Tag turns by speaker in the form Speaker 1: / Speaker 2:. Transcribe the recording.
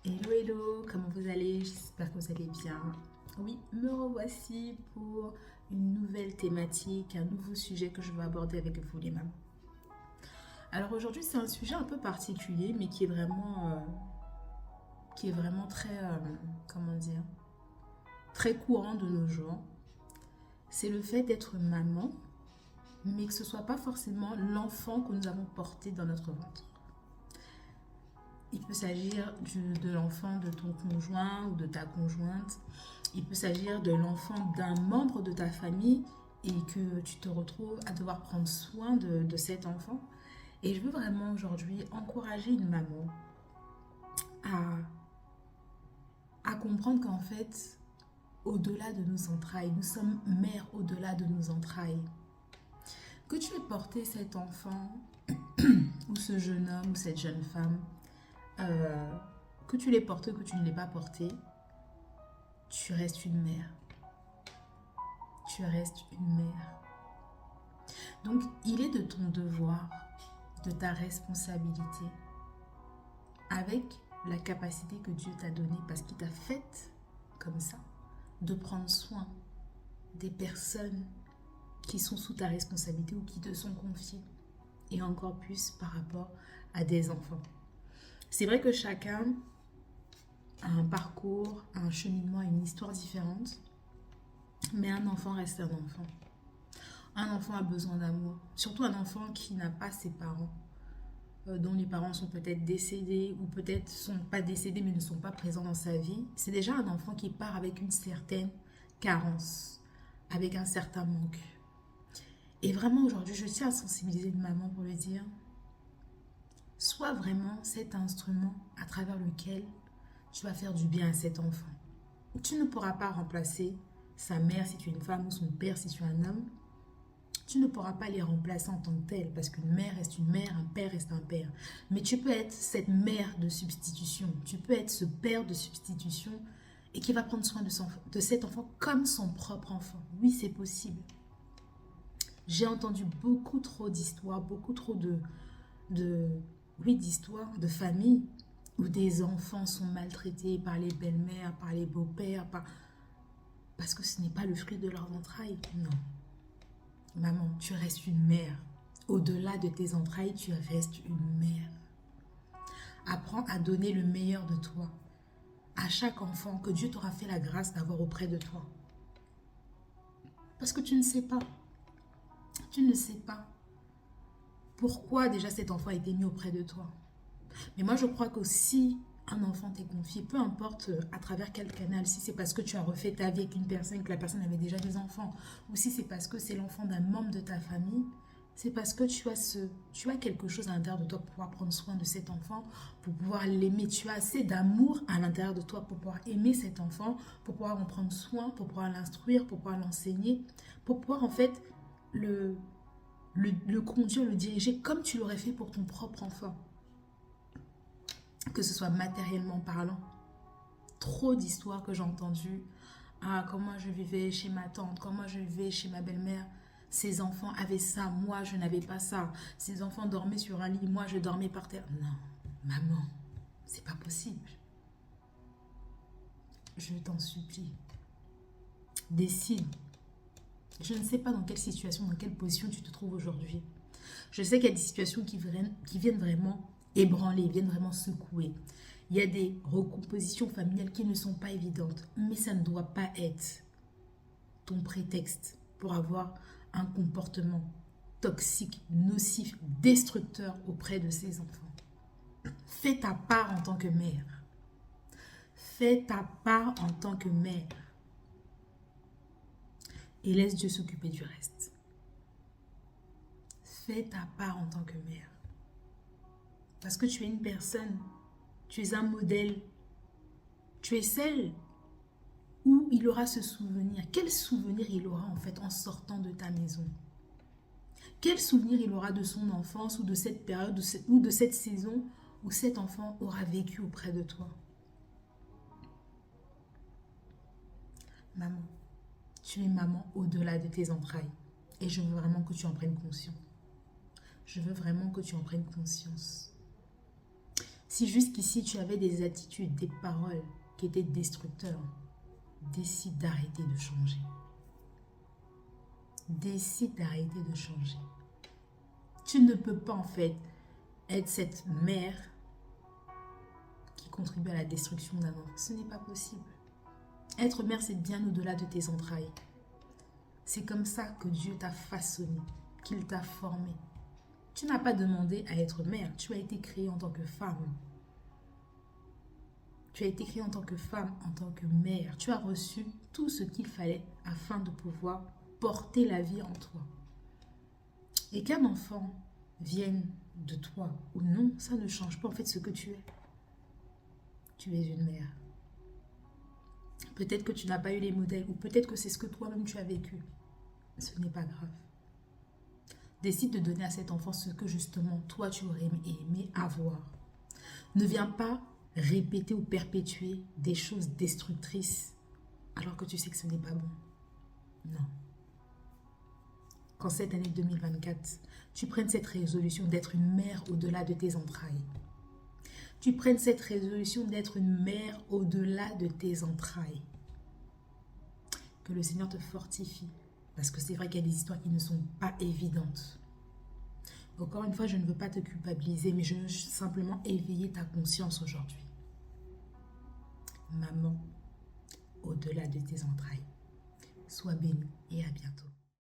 Speaker 1: Hello, hello, comment vous allez? J'espère que vous allez bien. Oui, me revoici pour une nouvelle thématique, un nouveau sujet que je vais aborder avec vous les mamans. Alors aujourd'hui, c'est un sujet un peu particulier, mais qui est vraiment très, comment dire, très courant de nos jours. C'est le fait d'être maman, mais que ce ne soit pas forcément l'enfant que nous avons porté dans notre ventre. Il peut s'agir de l'enfant de ton conjoint ou de ta conjointe. Il peut s'agir de l'enfant d'un membre de ta famille et que tu te retrouves à devoir prendre soin de cet enfant. Et je veux vraiment aujourd'hui encourager une maman à, à comprendre qu'en fait, au-delà de nos entrailles, nous sommes mères au-delà de nos entrailles. Que tu aies porté cet enfant ou ce jeune homme ou cette jeune femme, euh, que tu l'aies porté ou que tu ne l'aies pas porté, tu restes une mère. Tu restes une mère. Donc, il est de ton devoir, de ta responsabilité, avec la capacité que Dieu t'a donnée, parce qu'il t'a faite comme ça, de prendre soin des personnes qui sont sous ta responsabilité ou qui te sont confiées, et encore plus par rapport à des enfants. C'est vrai que chacun a un parcours, un cheminement, une histoire différente, mais un enfant reste un enfant. Un enfant a besoin d'amour, surtout un enfant qui n'a pas ses parents, dont les parents sont peut-être décédés ou peut-être sont pas décédés mais ne sont pas présents dans sa vie. C'est déjà un enfant qui part avec une certaine carence, avec un certain manque. Et vraiment aujourd'hui, je tiens à sensibiliser une maman pour lui dire, sois vraiment cet instrument à travers lequel tu vas faire du bien à cet enfant. Tu ne pourras pas remplacer sa mère si tu es une femme ou son père si tu es un homme. Tu ne pourras pas les remplacer en tant que telle parce qu'une mère reste une mère, un père reste un père. Mais tu peux être cette mère de substitution, tu peux être ce père de substitution et qui va prendre soin de cet enfant comme son propre enfant. Oui, c'est possible. J'ai entendu beaucoup trop d'histoires, beaucoup trop de oui, d'histoires, de familles où des enfants sont maltraités par les belles-mères, par les beaux-pères, parce que ce n'est pas le fruit de leurs entrailles. Non. Maman, tu restes une mère. Au-delà de tes entrailles, tu restes une mère. Apprends à donner le meilleur de toi à chaque enfant que Dieu t'aura fait la grâce d'avoir auprès de toi. Parce que tu ne sais pas. Tu ne sais pas pourquoi déjà cet enfant a été mis auprès de toi. Mais moi, je crois que si un enfant t'est confié, peu importe à travers quel canal, si c'est parce que tu as refait ta vie avec une personne, que la personne avait déjà des enfants, ou si c'est parce que c'est l'enfant d'un membre de ta famille, c'est parce que tu as quelque chose à l'intérieur de toi pour pouvoir prendre soin de cet enfant, pour pouvoir l'aimer. Tu as assez d'amour à l'intérieur de toi pour pouvoir aimer cet enfant, pour pouvoir en prendre soin, pour pouvoir l'instruire, pour pouvoir l'enseigner, pour pouvoir en fait le, le conduire, le diriger comme tu l'aurais fait pour ton propre enfant. Que ce soit matériellement parlant. Trop d'histoires que j'ai entendues. Ah, comment je vivais chez ma tante, comment je vivais chez ma belle-mère. Ces enfants avaient ça, moi je n'avais pas ça. Ces enfants dormaient sur un lit, moi je dormais par terre. Non, maman, c'est pas possible. Je t'en supplie. Décide. Je ne sais pas dans quelle situation, dans quelle position tu te trouves aujourd'hui. Je sais qu'il y a des situations qui viennent vraiment ébranler, viennent vraiment secouer. Il y a des recompositions familiales qui ne sont pas évidentes, mais ça ne doit pas être ton prétexte pour avoir un comportement toxique, nocif, destructeur auprès de ces enfants. Fais ta part en tant que mère. Fais ta part en tant que mère. Et laisse Dieu s'occuper du reste. Fais ta part en tant que mère. Parce que tu es une personne, tu es un modèle, tu es celle où il aura ce souvenir. Quel souvenir il aura en fait en sortant de ta maison? Quel souvenir il aura de son enfance ou de cette période ou de cette saison où cet enfant aura vécu auprès de toi? Maman, tu es maman au-delà de tes entrailles. Et je veux vraiment que tu en prennes conscience. Je veux vraiment que tu en prennes conscience. Si jusqu'ici tu avais des attitudes, des paroles qui étaient destructeurs, décide d'arrêter de changer. Décide d'arrêter de changer. Tu ne peux pas en fait être cette mère qui contribue à la destruction d'un enfant. Ce n'est pas possible. Être mère, c'est bien au-delà de tes entrailles. C'est comme ça que Dieu t'a façonné, qu'il t'a formé. Tu n'as pas demandé à être mère, tu as été créée en tant que femme. Tu as été créée en tant que femme, en tant que mère. Tu as reçu tout ce qu'il fallait afin de pouvoir porter la vie en toi. Et qu'un enfant vienne de toi ou non, ça ne change pas en fait ce que tu es. Tu es une mère. Peut-être que tu n'as pas eu les modèles ou peut-être que c'est ce que toi-même tu as vécu. Ce n'est pas grave. Décide de donner à cet enfant ce que justement toi tu aurais aimé avoir. Ne viens pas répéter ou perpétuer des choses destructrices alors que tu sais que ce n'est pas bon. Non. Qu'en cette année 2024, tu prennes cette résolution d'être une mère au-delà de tes entrailles. Tu prennes cette résolution d'être une mère au-delà de tes entrailles. Que le Seigneur te fortifie. Parce que c'est vrai qu'il y a des histoires qui ne sont pas évidentes. Encore une fois, je ne veux pas te culpabiliser, mais je veux simplement éveiller ta conscience aujourd'hui. Maman, au-delà de tes entrailles. Sois bénie et à bientôt.